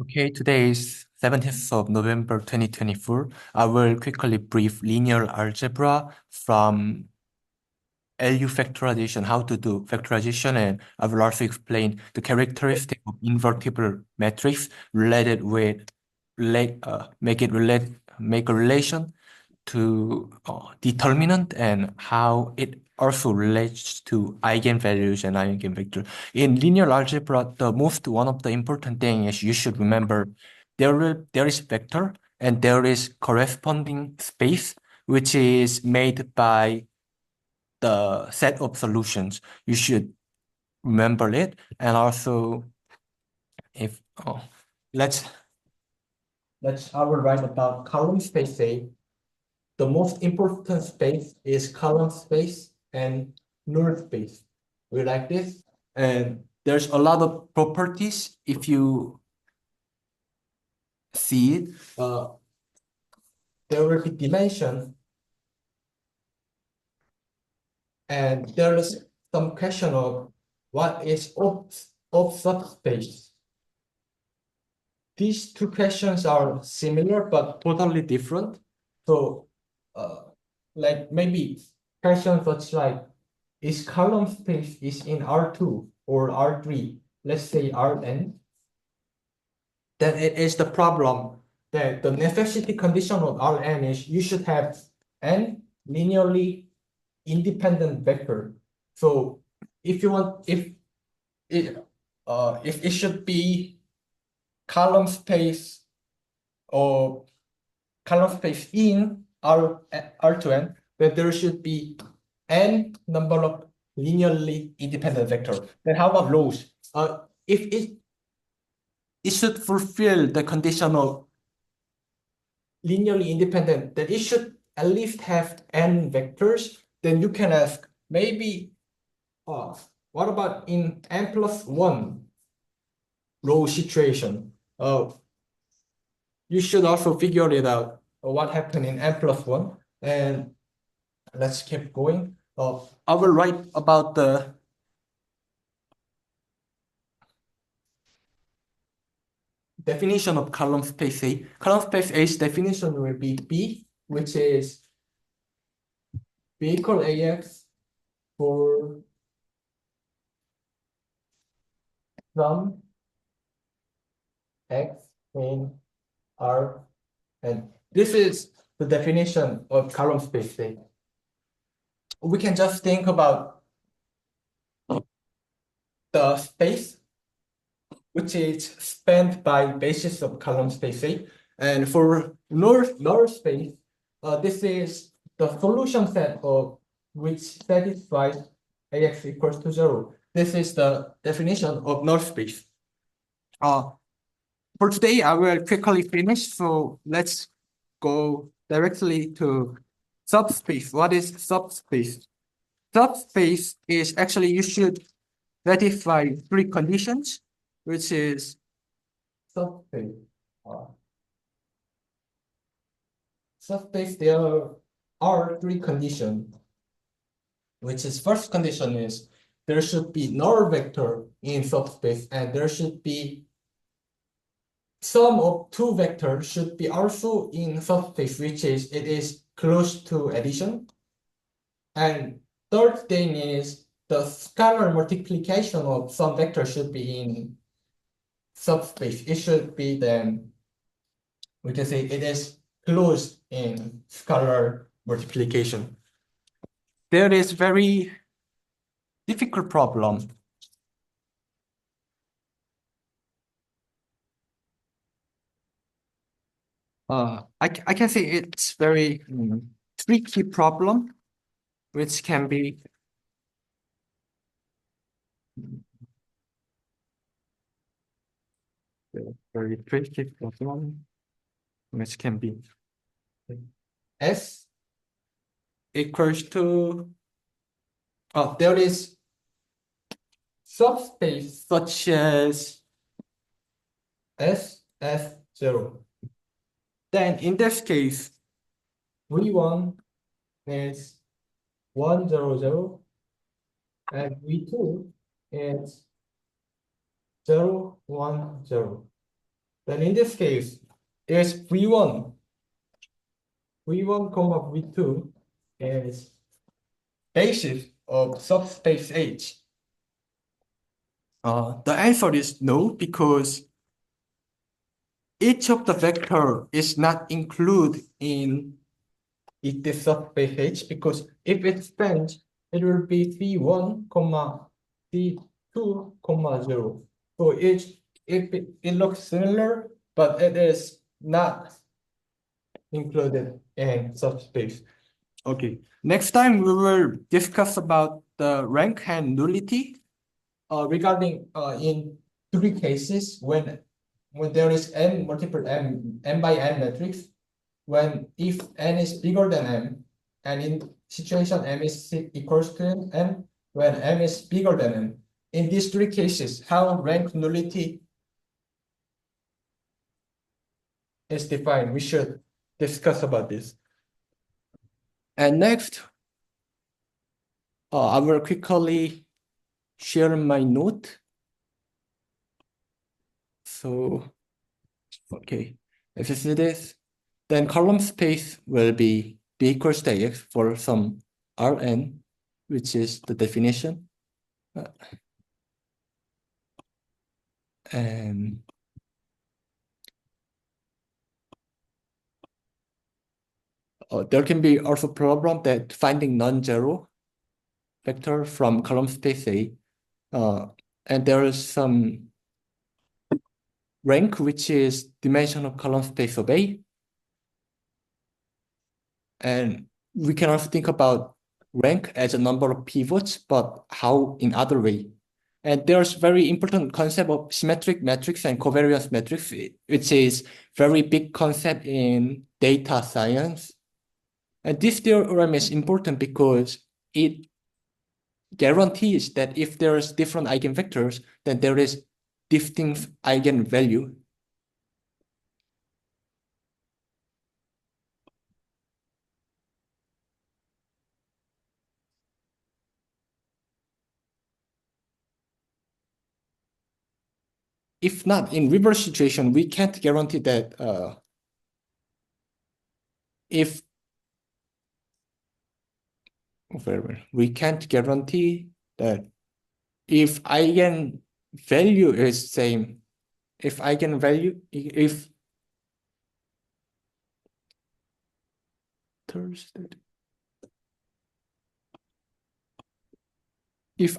Okay, today is 17th of November 2024. I will quickly brief linear algebra from LU factorization, how to do factorization, and I will also explain the characteristic of invertible matrix related with make a relation to determinant and how it also relates to eigenvalues and eigenvector. In linear algebra, one of the important thing is you should remember there is vector and there is corresponding space, which is made by the set of solutions. You should remember it. And also, if let's I will write about column space A. The most important space is column space and null space. We like this. And there's a lot of properties if you see it. There will be dimension, and there is some question of what is of subspace. These two questions are similar but totally different. So, like maybe questions such like, is column space is in R2 or R3, let's say Rn, then it is the problem that the necessity condition of Rn is you should have n linearly independent vector. So if you want, if it should be column space or column space in R2n, then there should be n number of linearly independent vectors. Then how about rows? If it should fulfill the condition of linearly independent, then it should at least have n vectors. Then you can ask maybe, what about in n plus 1 row situation? You should also figure it out what happened in n plus 1. And let's keep going. I will write about the definition of column space A. Column space A's definition will be B, which is B equal AX for some X in R. And this is the definition of column space A. We can just think about the space which is spanned by basis of column space A. And for null space, this is the solution set of which satisfies AX equals to 0. This is the definition of null space. For today, I will quickly finish. So let's go directly to subspace. What is subspace? Subspace is actually you should satisfy three conditions, which is subspace. Subspace, there are three conditions, which is first condition is there should be null vector in subspace, and there should be sum of two vectors should be also in subspace, which is it is close to addition. And third thing is the scalar multiplication of some vector should be in subspace. It should be then, we can say it is closed in scalar multiplication. There is very difficult problem. I can say it's very tricky problem, which can be very tricky problem, which can be S equals to, there is subspace such as SF0. Then in this case, V1 is 1, 0, 0, and V2 is 0, 1, 0. then in this case, is V1 comma V2 is basis of subspace H? The answer is no, because each of the vector is not included in this subspace H, because if it spans, it will be V1 comma V2 comma 0. So it looks similar, but it is not included in subspace. Okay, next time we will discuss about the rank and nullity regarding in three cases when there is n multiple n by n matrix, when if n is bigger than m, and in situation m is equals to n, when m is bigger than n. In these three cases, how rank nullity is defined, we should discuss about this. And next, I will quickly share my note. So, okay, if you see this, then column space will be b equals to x for some Rn, which is the definition. And there can be also problem that finding non-zero vector from column space A, and there is some rank, which is dimension of column space of A. And we can also think about rank as a number of pivots, but how in other way. And there's very important concept of symmetric matrix and covariance matrix, which is very big concept in data science. And this theorem is important because it guarantees that if there's different eigenvectors, then there is distinct eigenvalue. If not, in reverse situation, we can't guarantee that we can't guarantee that if eigenvalue is same, if eigenvalue, if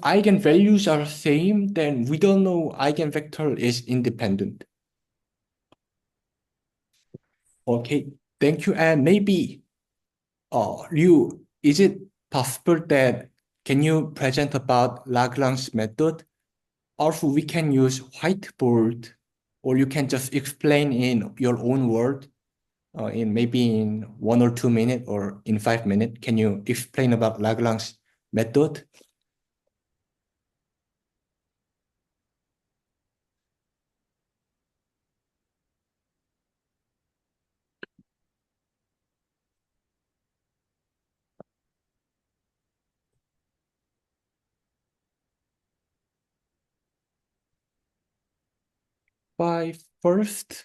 eigenvalues are same, then we don't know eigenvector is independent. Okay, thank you. And maybe, Liu, is it possible that can you present about Lagrange method? Also, we can use whiteboard, or you can just explain in your own word, in maybe in 1 or 2 minutes or in 5 minutes. Can you explain about Lagrange method? By first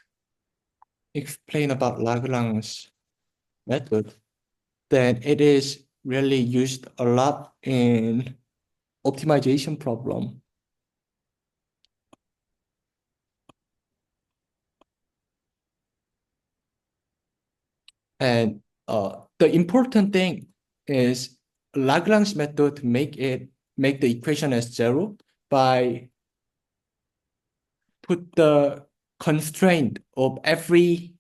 explain about Lagrange method, then it is really used a lot in optimization problem. And the important thing is Lagrange method make the equation as zero by put the constraint of every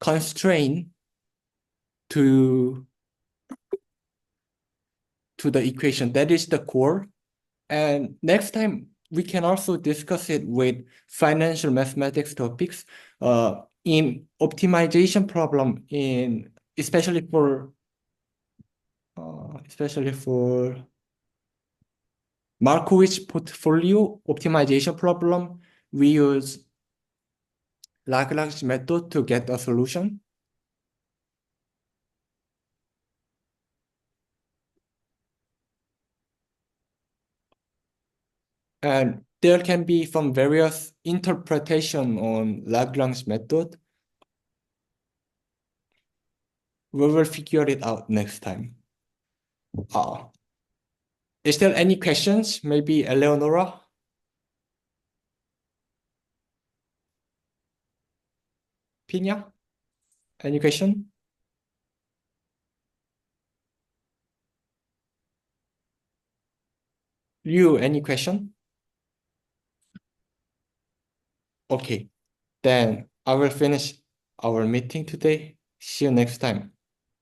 constraint to the equation. That is the core. And next time we can also discuss it with financial mathematics topics in optimization problem, in especially for Markowitz portfolio optimization problem. We use Lagrange method to get a solution. And there can be some various interpretation on Lagrange method. We will figure it out next time. Is there any questions? Maybe Eleonora? Pina? Any question? Liu, any question? Okay, then I will finish our meeting today. See you next time.